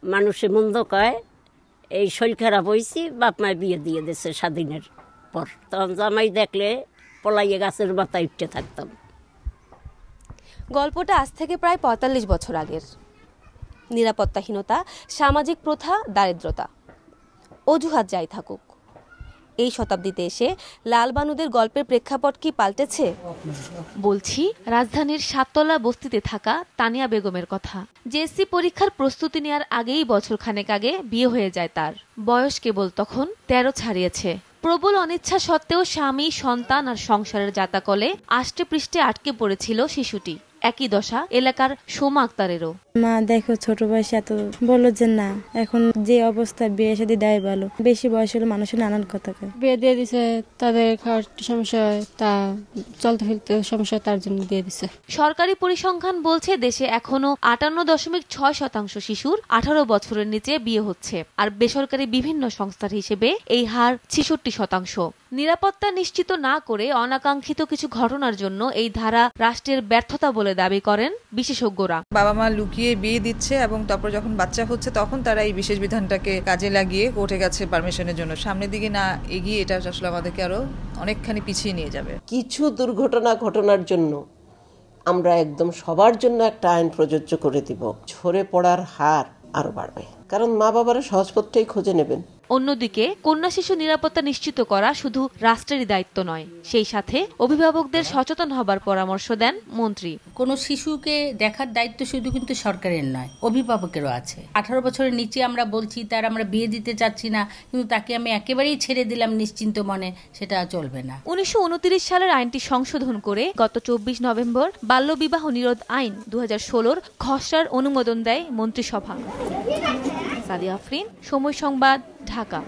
মানুষে মন্দ কয়, এই শরীর খারাপ হয়েছি, বাপ মায় বিয়ে দিয়ে দিয়েছে স্বাধীনের পর। তখন জামাই দেখলে পলাইয়ে গাছের মাথায় উঠতে থাকতাম। গল্পটা আজ থেকে প্রায় ৪৫ বছর আগের। নিরাপত্তাহীনতা, সামাজিক প্রথা, দারিদ্রতা, অজুহাত যাই থাকুক, এই শতাব্দীতে এসে লালবানুদের গল্পের প্রেক্ষাপট কি পাল্টেছে? বলছি রাজধানীর সাততলা বস্তিতে থাকা তানিয়া বেগমের কথা। জেএসসি পরীক্ষার প্রস্তুতি নেওয়ার আগেই বছরখানেক আগে বিয়ে হয়ে যায় তার। বয়স কেবল তখন ১৩ ছাড়িয়েছে। প্রবল অনিচ্ছা সত্ত্বেও স্বামী, সন্তান আর সংসারের জাতাকলে আষ্টে পৃষ্ঠে আটকে পড়েছিল শিশুটি। একই দশা এলাকার সোমা আক্তারেরও। মা দেখো ছোট বয়সে এত বললো যে না, এখন যে অবস্থা বিয়ে শাদী দেয় ভালো, বেশি বয়স হলে মানুষের নানান কথা কয়। বিয়ে দিয়ে দিছে, তাদের খাওয়ার সমস্যা হয়, তা চলতে ফিরতে সমস্যা, তার জন্য দিয়ে দিছে। সরকারি পরিসংখ্যান বলছে দেশে এখনো ৫৮.৬% শিশুর ১৮ বছরের নিচে বিয়ে হচ্ছে, আর বেসরকারি বিভিন্ন সংস্থার হিসেবে এই হার ৬৬%। নিরাপত্তা নিশ্চিত না করে অনাকাঙ্ক্ষিত কিছু ঘটনার জন্য এই ধারা রাষ্ট্রের ব্যর্থতা বলে দাবি করেন বিশেষজ্ঞরা। বাবা মা লুকিয়ে বিয়ে দিচ্ছে এবং তারপর যখন বাচ্চা হচ্ছে তখন তারা এই বিশেষ বিধানটাকে কাজে লাগিয়ে কোর্টে গেছে পারমিশনের জন্য। সামনের দিকে না এগিয়ে এটা আসলে আমাদেরকে আরো অনেকখানি পিছিয়ে নিয়ে যাবে। কিছু দুর্ঘটনা ঘটনার জন্য আমরা একদম সবার জন্য একটা আইন প্রযোজ্য করে দিব, ঝরে পড়ার হার আরো বাড়বে, কারণ মা বাবারা সহজপথটাই খুঁজে নেবেন। অন্যদিকে কন্যা শিশু নিরাপত্তা নিশ্চিত করা শুধু রাষ্ট্রেরই দায়িত্ব নয়, সেই সাথে অভিভাবকদের সচেতন হবার পরামর্শ দেন মন্ত্রী। কোন শিশুকে দেখার দায়িত্ব শুধু কিন্তু সরকারের নয়, অভিভাবকেরও আছে। ১৮ বছরের নিচে আমরা বলছি তার আমরা বিয়ে দিতে চাচ্ছি না, কিন্তু তাকে আমি একেবারেই ছেড়ে দিলাম নিশ্চিন্ত মনে, সেটা চলবে না। ১৯২৯ সালের আইনটি সংশোধন করে গত ২৪ নভেম্বর বাল্যবিবাহ নিরোধ আইন ২০১৬ খসড়ার অনুমোদন দেয় মন্ত্রিসভা। সাদিয়া আফরিন, সময় সংবাদ, ঢাকা।